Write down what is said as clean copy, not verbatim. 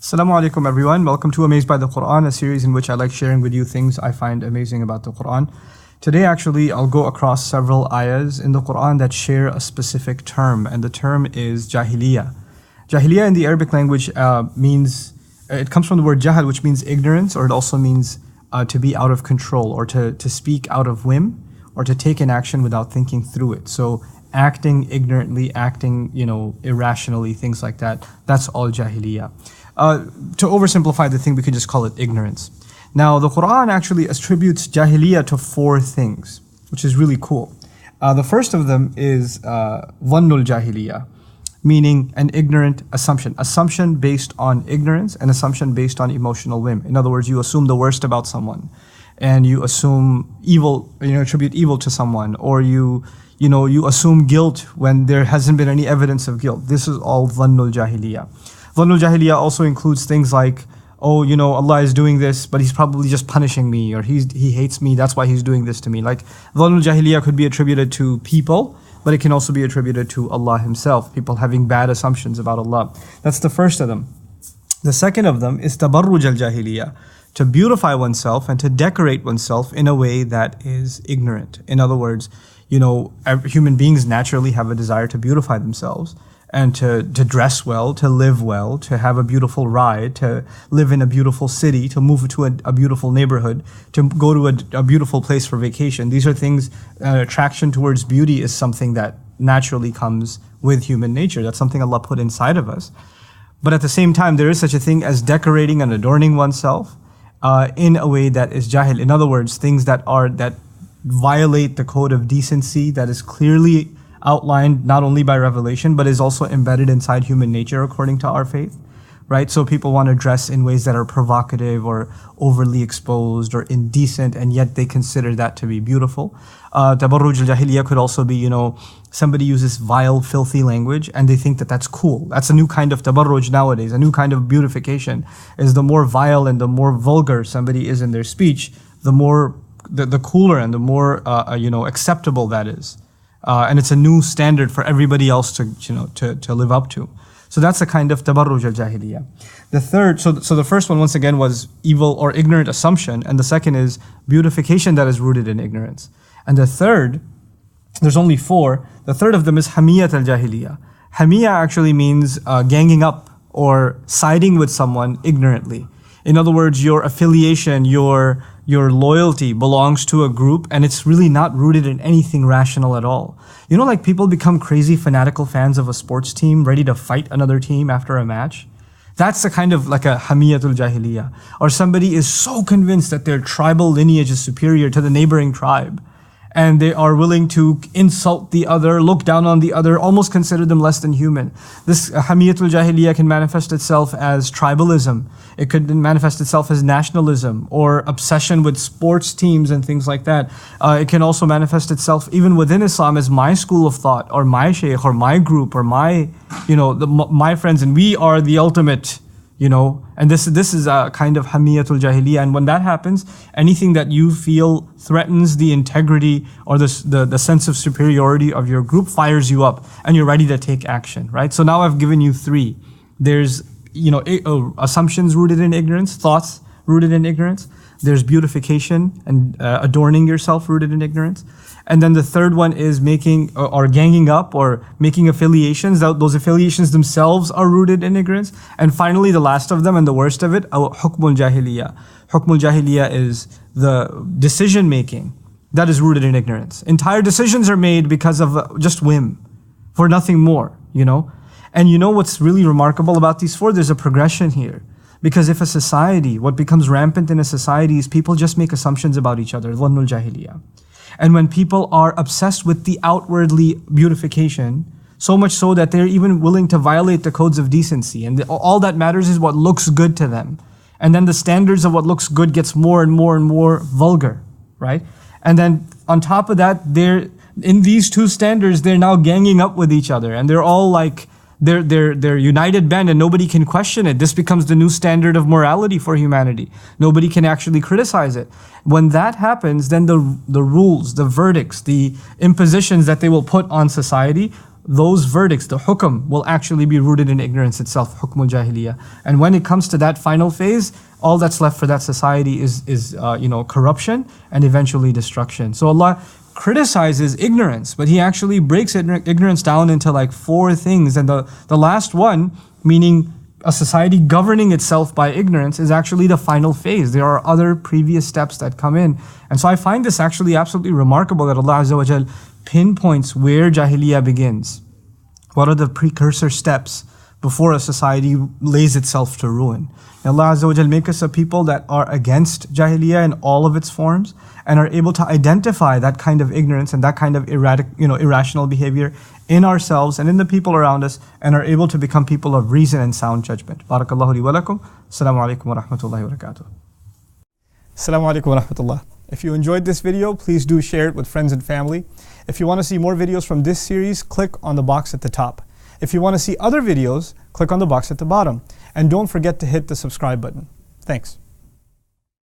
Assalamu alaikum everyone. Welcome to Amazed by the Quran, a series in which I like sharing with you things I find amazing about the Quran. Today actually I'll go across several ayahs in the Quran that share a specific term, and the term is jahiliyyah. Jahiliyyah in the Arabic language it comes from the word jahal, which means ignorance, or it also means to be out of control, or to speak out of whim, or to take an action without thinking through it. So acting ignorantly, acting irrationally, things like that, that's all jahiliyyah. To oversimplify the thing, we could just call it ignorance. Now, the Quran actually attributes jahiliyyah to four things, which is really cool. The first of them is dhannul jahiliyyah, meaning an ignorant assumption. Assumption based on ignorance, and assumption based on emotional whim. In other words, you assume the worst about someone, and you assume evil, attribute evil to someone, or you assume guilt when there hasn't been any evidence of guilt. This is all dhannul jahiliyyah. Dhannul jahiliyyah also includes things like, Allah is doing this, but He's probably just punishing me, or He hates me, that's why He's doing this to me. Like, dhannul jahiliyyah could be attributed to people, but it can also be attributed to Allah Himself, people having bad assumptions about Allah. That's the first of them. The second of them is tabarruj al-jahiliyyah, to beautify oneself and to decorate oneself in a way that is ignorant. In other words, human beings naturally have a desire to beautify themselves, and to dress well, to live well, to have a beautiful ride, to live in a beautiful city, to move to a beautiful neighborhood, to go to a beautiful place for vacation. These are things, attraction towards beauty is something that naturally comes with human nature. That's something Allah put inside of us. But at the same time, there is such a thing as decorating and adorning oneself in a way that is jahil. In other words, things that violate the code of decency, that is clearly outlined not only by revelation, but is also embedded inside human nature according to our faith, right? So people want to dress in ways that are provocative or overly exposed or indecent, and yet they consider that to be beautiful. Tabarruj al-jahiliyyah could also be, somebody uses vile, filthy language and they think that that's cool. That's a new kind of tabarruj nowadays. A new kind of beautification is the more vile and the more vulgar somebody is in their speech, the cooler and the more acceptable that is. And it's a new standard for everybody else to live up to. So that's a kind of tabarruj al-jahiliyyah. The third, so the first one once again was evil or ignorant assumption, and the second is beautification that is rooted in ignorance. And the third, there's only four. The third of them is hamiyat al-jahiliyyah. Hamiyya actually means ganging up or siding with someone ignorantly. In other words, your affiliation, your loyalty belongs to a group, and it's really not rooted in anything rational at all. Like people become crazy fanatical fans of a sports team, ready to fight another team after a match. That's a kind of like a hamiyatul jahiliyyah. Or somebody is so convinced that their tribal lineage is superior to the neighboring tribe, and they are willing to insult the other, look down on the other, almost consider them less than human. This hamiyatul jahiliyyah can manifest itself as tribalism. It could manifest itself as nationalism or obsession with sports teams and things like that. It can also manifest itself even within Islam as my school of thought, or my shaykh, or my group, or my friends, and we are the ultimate. And this is a kind of hamiyatul jahiliyyah. And when that happens, anything that you feel threatens the integrity or the sense of superiority of your group fires you up, and you're ready to take action, right? So now I've given you three. There's assumptions rooted in ignorance, thoughts rooted in ignorance. There's beautification and adorning yourself rooted in ignorance. And then the third one is making or ganging up or making affiliations. Those affiliations themselves are rooted in ignorance. And finally, the last of them and the worst of it, hukmul jahiliyyah. Hukmul jahiliyyah is the decision making that is rooted in ignorance. Entire decisions are made because of just whim, for nothing more, And what's really remarkable about these four? There's a progression here. Because if a society, what becomes rampant in a society is people just make assumptions about each other, dhannul jahiliyyah. And when people are obsessed with the outwardly beautification, so much so that they're even willing to violate the codes of decency, and all that matters is what looks good to them. And then the standards of what looks good gets more and more and more vulgar, right? And then on top of that, in these two standards, they're now ganging up with each other, and they're all like, they're united band, and nobody can question it. This becomes the new standard of morality for humanity. Nobody can actually criticize it. When that happens, then the rules, the verdicts, the impositions that they will put on society those verdicts, the hukm, will actually be rooted in ignorance itself, hukmul jahiliyyah. And when it comes to that final phase, all that's left for that society is corruption and eventually destruction. So Allah criticizes ignorance, but He actually breaks ignorance down into like 4 things. And the last one, meaning a society governing itself by ignorance, is actually the final phase. There are other previous steps that come in. And so I find this actually absolutely remarkable that Allah Azza wa Jal pinpoints where Jahiliyyah begins. What are the precursor steps before a society lays itself to ruin? And Allah Azza wa Jal make us a people that are against Jahiliyyah in all of its forms and are able to identify that kind of ignorance and that kind of irrational behavior in ourselves and in the people around us, and are able to become people of reason and sound judgment. Barakallahu li wa lakum. Assalamu alaikum wa rahmatullahi wa barakatuh. Assalamu alaikum wa rahmatullah. If you enjoyed this video, please do share it with friends and family. If you want to see more videos from this series, click on the box at the top. If you want to see other videos, click on the box at the bottom. And don't forget to hit the subscribe button. Thanks.